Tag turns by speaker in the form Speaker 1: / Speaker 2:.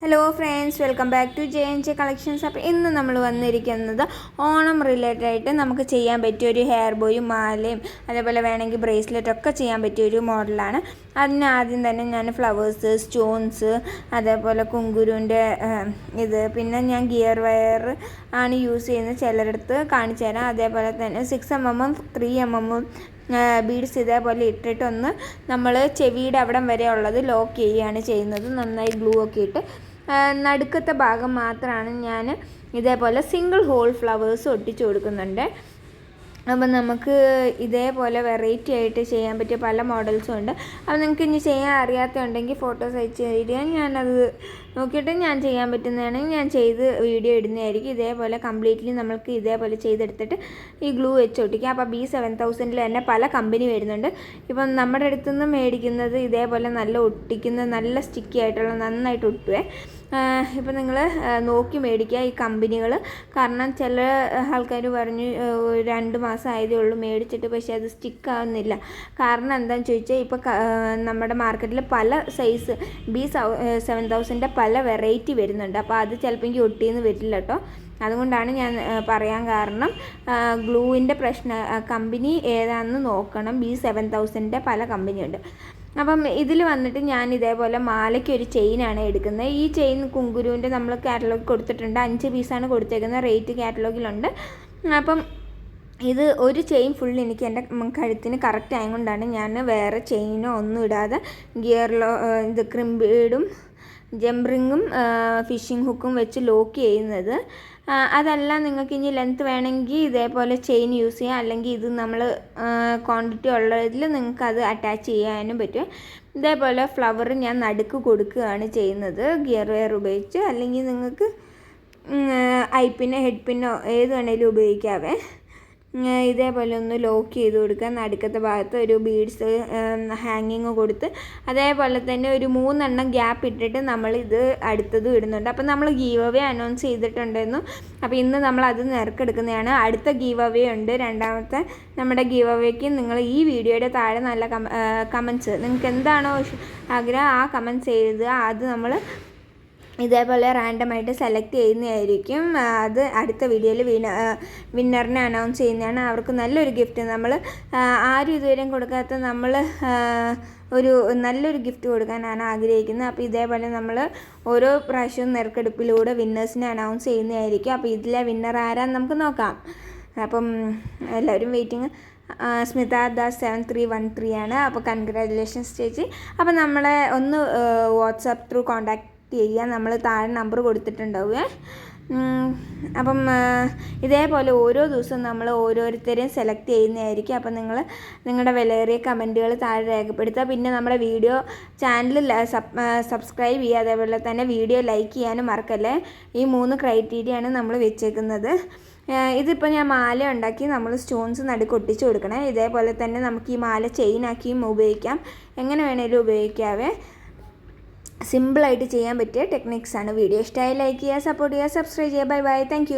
Speaker 1: Hello friends, welcome back to J collections. അപ്പോൾ ഇന്ന് നമ്മൾ വന്നിരിക്കുന്നത് ഓണം റിലേറ്റഡ് ആയിട്ട് നമുക്ക് ചെയ്യാൻ പറ്റിയ ഒരു ഹെയർ ബോയും മാലയും അതേപോലെ വേണമെങ്കിൽ ബ്രേസ്ലെറ്റൊക്കെ ചെയ്യാൻ പറ്റിയ ഒരു മോഡലാണ്. അതിന് ആദ്യം തന്നെ ഞാൻ ഫ്ലവേഴ്സ്, സ്റ്റോൺസ്, അതേപോലെ കുങ്കുരുവിൻ്റെ പിന്നെ ഞാൻ ഗിയർ വയർ ആണ് യൂസ് ചെയ്യുന്നത്. ചിലരടുത്ത് കാണിച്ചു തരാം. അതേപോലെ തന്നെ 6mm 3mm ബീഡ്സ് ഇതേപോലെ ഇട്ടിട്ടൊന്ന് നമ്മൾ ചെവിയുടെ അവിടം വരെ ഉള്ളത് ലോക്ക് ചെയ്യുകയാണ് ചെയ്യുന്നത്. നന്നായി ഗ്ലൂ ഒക്കെ ഇട്ട് നടുക്കത്തെ ഭാഗം മാത്രമാണ് ഞാൻ ഇതേപോലെ സിംഗിൾ ഹോൾ ഫ്ലവേഴ്സ് ഒട്ടിച്ചു കൊടുക്കുന്നുണ്ട്. അപ്പം നമുക്ക് ഇതേപോലെ വെറൈറ്റി ആയിട്ട് ചെയ്യാൻ പറ്റിയ പല മോഡൽസും ഉണ്ട്. അപ്പോൾ നിങ്ങൾക്ക് ഇനി ചെയ്യാൻ അറിയാത്തതുണ്ടെങ്കിൽ ഫോട്ടോസ് അയച്ച് തരിക. ഞാനത് നോക്കിയിട്ട് ഞാൻ ചെയ്യാൻ പറ്റുന്നതാണെങ്കിൽ ഞാൻ ചെയ്ത് വീഡിയോ ഇടുന്നതായിരിക്കും. ഇതേപോലെ കംപ്ലീറ്റ്ലി നമ്മൾക്ക് ഇതേപോലെ ചെയ്തെടുത്തിട്ട് ഈ ഗ്ലൂ വെച്ച് ഒട്ടിക്കുക. അപ്പോൾ B7000 തന്നെ പല കമ്പനി വരുന്നുണ്ട്. ഇപ്പം നമ്മുടെ അടുത്തുനിന്ന് മേടിക്കുന്നത് ഇതേപോലെ നല്ല ഒട്ടിക്കുന്ന നല്ല സ്റ്റിക്കി ആയിട്ടുള്ള നന്നായിട്ട് ഒട്ടുവേ. ഇപ്പം നിങ്ങൾ നോക്കി മേടിക്കുക ഈ കമ്പനികൾ. കാരണം ചില ആൾക്കാർ പറഞ്ഞു 2 മാസം ആയതേ ഉള്ളൂ മേടിച്ചിട്ട്, പക്ഷേ അത് സ്റ്റിക്കാവുന്നില്ല. കാരണം എന്താണെന്ന് ചോദിച്ചാൽ ഇപ്പോൾ നമ്മുടെ മാർക്കറ്റിൽ പല സൈസ് B7000 പല വെറൈറ്റി വരുന്നുണ്ട്. അപ്പോൾ അത് ചിലപ്പോൾ ഒട്ടിയെന്ന് വരില്ല കേട്ടോ. അതുകൊണ്ടാണ് ഞാൻ പറയാൻ കാരണം. ഗ്ലൂവിൻ്റെ കമ്പനി ഏതാണെന്ന് നോക്കണം. B7000 പല കമ്പനിയുണ്ട്. അപ്പം ഇതിൽ വന്നിട്ട് ഞാൻ ഇതേപോലെ മാലയ്ക്ക് ഒരു ചെയിനാണ് എടുക്കുന്നത്. ഈ ചെയിൻ കുങ്കുരുവിൻ്റെ നമ്മൾ കാറ്റലോഗ് കൊടുത്തിട്ടുണ്ട്. 5 പീസാണ് കൊടുത്തേക്കുന്നത്. റേറ്റ് കാറ്റലോഗിലുണ്ട്. അപ്പം ഇത് ഒരു ചെയിൻ ഫുൾ എനിക്ക് എൻ്റെ കഴുത്തിന് കറക്റ്റ് ആയതുകൊണ്ടാണ് ഞാൻ വേറെ ചെയിനോ ഒന്നും ഇടാതെ ക്രിംബീഡും ജംറിങ്ങും ഫിഷിംഗ് ഹുക്കും വെച്ച് ലോക്ക് ചെയ്യുന്നത്. അതല്ല നിങ്ങൾക്ക് ഇനി ലെങ്ത്ത് വേണമെങ്കിൽ ഇതേപോലെ ചെയിൻ യൂസ് ചെയ്യാം. അല്ലെങ്കിൽ ഇത് നമ്മൾ ക്വാണ്ടിറ്റി ഉള്ളതിൽ നിങ്ങൾക്ക് അത് അറ്റാച്ച് ചെയ്യാനും പറ്റും. ഇതേപോലെ ഫ്ലവർ ഞാൻ നടുക്ക് കൊടുക്കുകയാണ് ചെയ്യുന്നത് ഗിയർ വെയർ ഉപയോഗിച്ച്. അല്ലെങ്കിൽ നിങ്ങൾക്ക് ഐപ്പിന്നോ ഹെഡ് പിന്നോ ഏത് വേണേലും ഉപയോഗിക്കാവേ. ഇതേപോലെ ഒന്ന് ലോക്ക് ചെയ്ത് കൊടുക്കുക. നടുക്കത്തെ ഭാഗത്ത് ഒരു ബീഡ്സ് ഹാങ്ങിങ് കൊടുത്ത് അതേപോലെ തന്നെ ഒരു 3 ഗ്യാപ്പ് ഇട്ടിട്ട് നമ്മളിത് അടുത്തതും ഇടുന്നുണ്ട്. അപ്പം നമ്മൾ ഗീവ് അവേ അനൗൺസ് ചെയ്തിട്ടുണ്ടായിരുന്നു. അപ്പോൾ ഇന്ന് നമ്മളത് നറുക്കെടുക്കുന്നതാണ്. അടുത്ത ഗീവ് അവേ ഉണ്ട്. രണ്ടാമത്തെ നമ്മുടെ ഗീവ് അവേക്ക് നിങ്ങൾ ഈ വീഡിയോയുടെ താഴെ നല്ല കമൻസ് നിങ്ങൾക്ക് എന്താണോ ആഗ്രഹം ആ കമൻസ് ചെയ്ത് അത് നമ്മൾ ഇതേപോലെ റാൻഡമായിട്ട് സെലക്ട് ചെയ്യുന്നതായിരിക്കും. അത് അടുത്ത വീഡിയോയിൽ വിന്നറിനെ അനൗൺസ് ചെയ്യുന്നതാണ്. അവർക്ക് നല്ലൊരു ഗിഫ്റ്റ് നമ്മൾ ആരും ഇതുവരെയും കൊടുക്കാത്ത നമ്മൾ നല്ലൊരു ഗിഫ്റ്റ് കൊടുക്കാനാണ് ആഗ്രഹിക്കുന്നത്. അപ്പോൾ ഇതേപോലെ നമ്മൾ ഓരോ പ്രാവശ്യവും നറുക്കെടുപ്പിലൂടെ വിന്നേഴ്സിനെ അനൗൺസ് ചെയ്യുന്നതായിരിക്കും. അപ്പോൾ ഇതിലെ വിന്നർ ആരാന്ന് നമുക്ക് നോക്കാം. അപ്പം എല്ലാവരും വെയിറ്റിംഗ്. സ്മിത ദാസ് 7313 ആണ്. അപ്പോൾ കൺഗ്രാജുലേഷൻസ് ചേച്ചി. അപ്പോൾ നമ്മളെ ഒന്ന് വാട്സാപ്പ് ത്രൂ കോൺടാക്ട് ചെയ്യുക. നമ്മൾ താഴെ നമ്പർ കൊടുത്തിട്ടുണ്ടാവുക. അപ്പം ഇതേപോലെ ഓരോ ദിവസവും നമ്മൾ ഓരോരുത്തരെയും സെലക്ട് ചെയ്യുന്നതായിരിക്കും. അപ്പം നിങ്ങൾ നിങ്ങളുടെ വിലയേറിയ കമൻറ്റുകൾ താഴെ രേഖപ്പെടുത്തുക. പിന്നെ നമ്മുടെ ചാനൽ സബ്സ്ക്രൈബ് ചെയ്യുക. അതേപോലെ തന്നെ വീഡിയോ ലൈക്ക് ചെയ്യാനും മറക്കല്ലേ. ഈ 3 ക്രൈറ്റീരിയയാണ് നമ്മൾ വെച്ചേക്കുന്നത്. ഇതിപ്പോൾ ഞാൻ മാല ഉണ്ടാക്കി നമ്മൾ സ്റ്റോൺസ് നടുക്ക് ഒട്ടിച്ച് കൊടുക്കണേ. ഇതേപോലെ തന്നെ നമുക്ക് ഈ മാല ചെയിനാക്കിയും ഉപയോഗിക്കാം. എങ്ങനെ വേണേലും ഉപയോഗിക്കാവേ. സിമ്പിളായിട്ട് ചെയ്യാൻ പറ്റിയ ടെക്നിക്സാണ്. വീഡിയോ ഇഷ്ടമായി ലൈക്ക് ചെയ്യുക, സപ്പോർട്ട് ചെയ്യുക, സബ്സ്ക്രൈബ് ചെയ്യുക. Bye bye. താങ്ക്